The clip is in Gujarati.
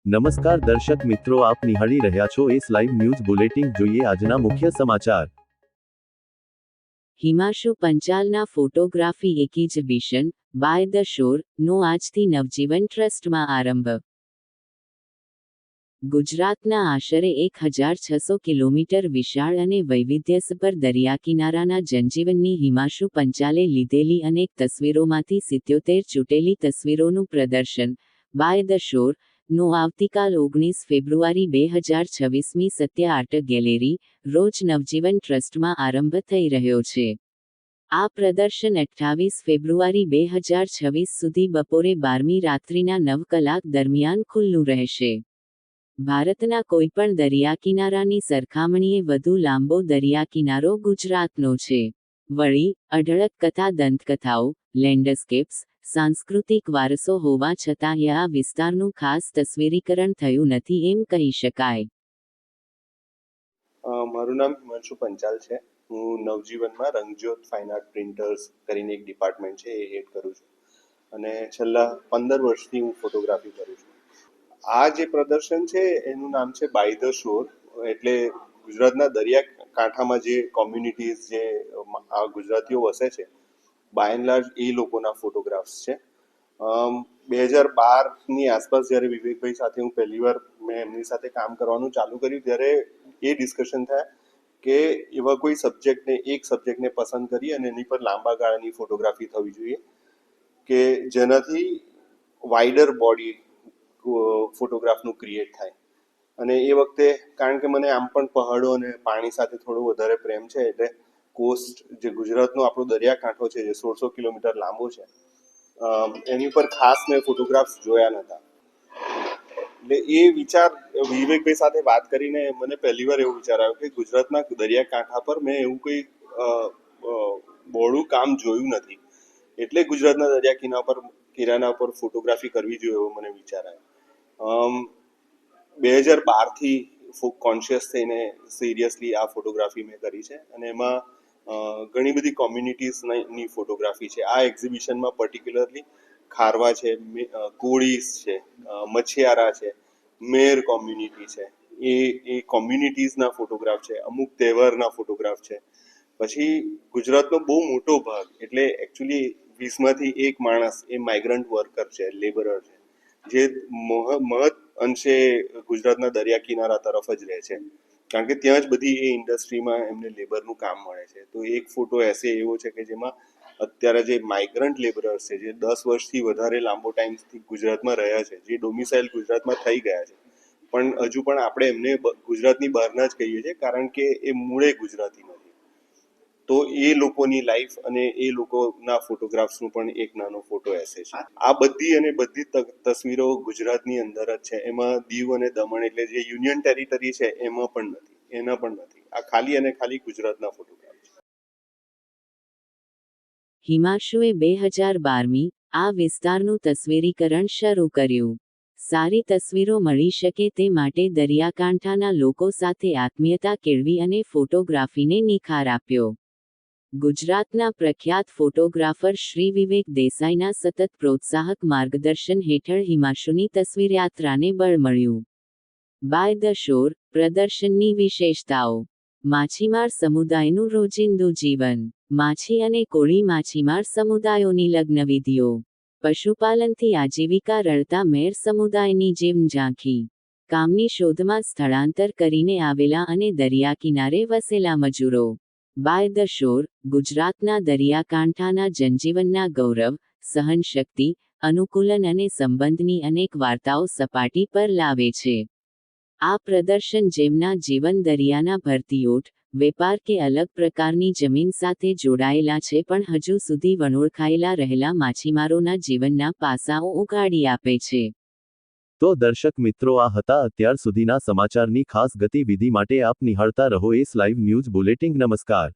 નમસ્કાર દર્શક મિત્રો, આપ નિહાળી રહ્યા છો એસ લાઈવ ન્યૂઝ બુલેટિન. જોઈએ આજના મુખ્ય સમાચાર. હિમાંશુ પંચાલના photography exhibition by the shore નો આજથી નવજીવન ટ્રસ્ટમાં આરંભ. ગુજરાતના આશરે 1600 કિલોમીટર વિશાળ અને વૈવિધ્યસભર દરિયાકિનારાના જનજીવનની હિમાંશુ પંચાલે લીધેલી અનેક તસવીરોમાંથી 77 ચૂંટેલી તસવીરોનું પ્રદર્શન બાય ધ શોર નો આવતીકાલ 19 ફેબ્રુઆરી 2026મી સત્ય આર્ટ ગેલેરી, રોજ નવજીવન ટ્રસ્ટમાં આરંભ થઈ રહ્યો છે. આ પ્રદર્શન 28 ફેબ્રુઆરી 2026 સુધી બપોરે 12મી રાત્રિના 9 કલાક દરમિયાન ખુલ્લું રહેશે. ભારતના કોઈપણ દરિયાકિનારાની સરખામણીએ વધુ લાંબો દરિયાકિનારો ગુજરાતનો છે. વળી, અઢળક કથા, દંતકથાઓ, લેન્ડસ્કેપ્સ, સાંસ્કૃતિક વારસો હોવા છતાં આ વિસ્તારનું ખાસ તસવીરીકરણ થયું નથી એમ કહી શકાય. મારું નામ હિમાંશુ પંચાલ છે. હું નવજીવનમાં રંગજ્યોત ફાઇન આર્ટ પ્રિન્ટર્સ કરીને એક ડિપાર્ટમેન્ટ છે એ હેડ કરું છું અને છેલ્લા 15 વર્ષથી હું ફોટોગ્રાફી કરું છું. આ જે પ્રદર્શન છે એનું નામ છે બાય ધ શોર, એટલે ગુજરાતના દરિયા કાંઠામાં જે કોમ્યુનિટીઝ, જે ગુજરાતીઓ વસે છે, બાય એન્ડ લાર્જ એ લોકોના ફોટોગ્રાફ્સ છે. 2012ની આસપાસ જ્યારે વિવેકભાઈ સાથે હું પહેલીવાર મેં એમની સાથે કામ કરવાનું ચાલુ કર્યું ત્યારે એ ડિસ્કશન થયા કે એવા કોઈ એક સબ્જેક્ટને પસંદ કરી અને એની પર લાંબા ગાળાની ફોટોગ્રાફી થવી જોઈએ કે જેનાથી વાઇડર બોડી ફોટોગ્રાફનું ક્રિએટ થાય. અને એ વખતે કારણ કે મને આમ પણ પહાડો અને પાણી સાથે થોડો વધારે પ્રેમ છે, એટલે કોસ્ટ જે ગુજરાતનો આપણો દરિયાકાંઠો છે જે 1600 કિલોમીટર લાંબો છે, એની ઉપર ખાસ મેં ફોટોગ્રાફ્સ જોયા નહોતા. એટલે એ વિચાર વિવેકભાઈ સાથે વાત કરીને મને પહેલીવાર એવો વિચાર આવ્યો કે ગુજરાતના દરિયાકાંઠા પર મેં એવું કોઈ બહોળું કામ જોયું નથી, એટલે ગુજરાતના દરિયા પર ફોટોગ્રાફી કરવી જોઈએ એવો મને વિચાર આવ્યો. 2012થી કોન્શિયસ થઈને સિરિયસલી આ ફોટોગ્રાફી મેં કરી છે અને એમાં ઘણી બધી કોમ્યુનિટીઝની ફોટોગ્રાફી છે. આ એક્ઝિબિશનમાં પર્ટિક્યુલરલી ખારવા છે, કોળીસ છે, મછિયારા છે, મેર કોમ્યુનિટી છે, એ કોમ્યુનિટીઝના ફોટોગ્રાફ છે, અમુક તહેવારના ફોટોગ્રાફ છે. પછી ગુજરાતનો બહુ મોટો ભાગ, એટલે એકચ્યુઅલી 20માંથી 1 માણસ એ માઇગ્રન્ટ વર્કર છે, લેબરર છે, જે મહદ અંશે ગુજરાતના દરિયા કિનારા તરફ જ રહે છે, કારણ કે ત્યાં જ બધી એ ઇન્ડસ્ટ્રીમાં એમને લેબરનું કામ મળે છે. તો એક ફોટો એવો છે કે જેમાં અત્યારે જે માઇગ્રન્ટ લેબરર્સ છે, જે 10 વર્ષથી વધારે લાંબો ટાઈમથી ગુજરાતમાં રહ્યા છે, જે ડોમિસાઇલ ગુજરાતમાં થઈ ગયા છે, પણ હજુ પણ આપણે એમને ગુજરાતની બહારના જ કહીએ છીએ કારણ કે એ મૂળે ગુજરાતી નથી. તો એ લોકોની લાઈફ અને એ લોકોના ફોટોગ્રાફ્સનું પણ એક નાનો ફોટો એસે છે. આ બધી તસવીરો ગુજરાતની અંદર જ છે. એમાં દીવ અને દમણ એટલે જે યુનિયન ટેરિટરી છે એના પણ નથી. આ ખાલી અને ખાલી ગુજરાતના ફોટોગ્રાફ છે. હિમાંશુએ 2012મી આ વિસ્તારનું તસવીરીકરણ શરૂ કર્યું. સારી તસવીરો મળી શકે તે માટે દરિયાકાંઠાના લોકો સાથે આત્મીયતા કેળવી અને ફોટોગ્રાફીને નિખાર આપ્યો. ગુજરાતના પ્રખ્યાત ફોટોગ્રાફર શ્રી વિવેક દેસાઈના સતત પ્રોત્સાહક માર્ગદર્શન હેઠળ હિમાંશુની તસવીરયાત્રાને બળ મળ્યું. બાય ધ શોર પ્રદર્શનની વિશેષતાઓ: માછીમાર સમુદાયનું રોજિંદુ જીવન, માછી અને કોળી માછીમાર સમુદાયોની લગ્નવિધિઓ, પશુપાલનથી આજીવિકા રળતા મેર સમુદાયની જીવનઝાંખી, કામની શોધમાં સ્થળાંતર કરીને આવેલા અને દરિયાકિનારે વસેલા મજૂરો. બાય ધ શોર ગુજરાતના દરિયાકાંઠાના જનજીવનના ગૌરવ, સહનશક્તિ, અનુકૂલન અને સંબંધની અનેક વાર્તાઓ સપાટી પર લાવે છે. આ પ્રદર્શન જેમના જીવન દરિયાના ભરતીઓટ, વેપાર કે અલગ પ્રકારની જમીન સાથે જોડાયેલા છે પણ હજુ સુધી વણોળખાયેલા રહેલા માછીમારોના જીવનના પાસાઓ ઉઘાડી આપે છે. તો દર્શક મિત્રો, આ હતા અત્યાર સુધીના સમાચારની ખાસ ગતિવિધિ માટે આપ નિહાળતા રહો એસ લાઈવ ન્યૂઝ બુલેટિન. નમસ્કાર.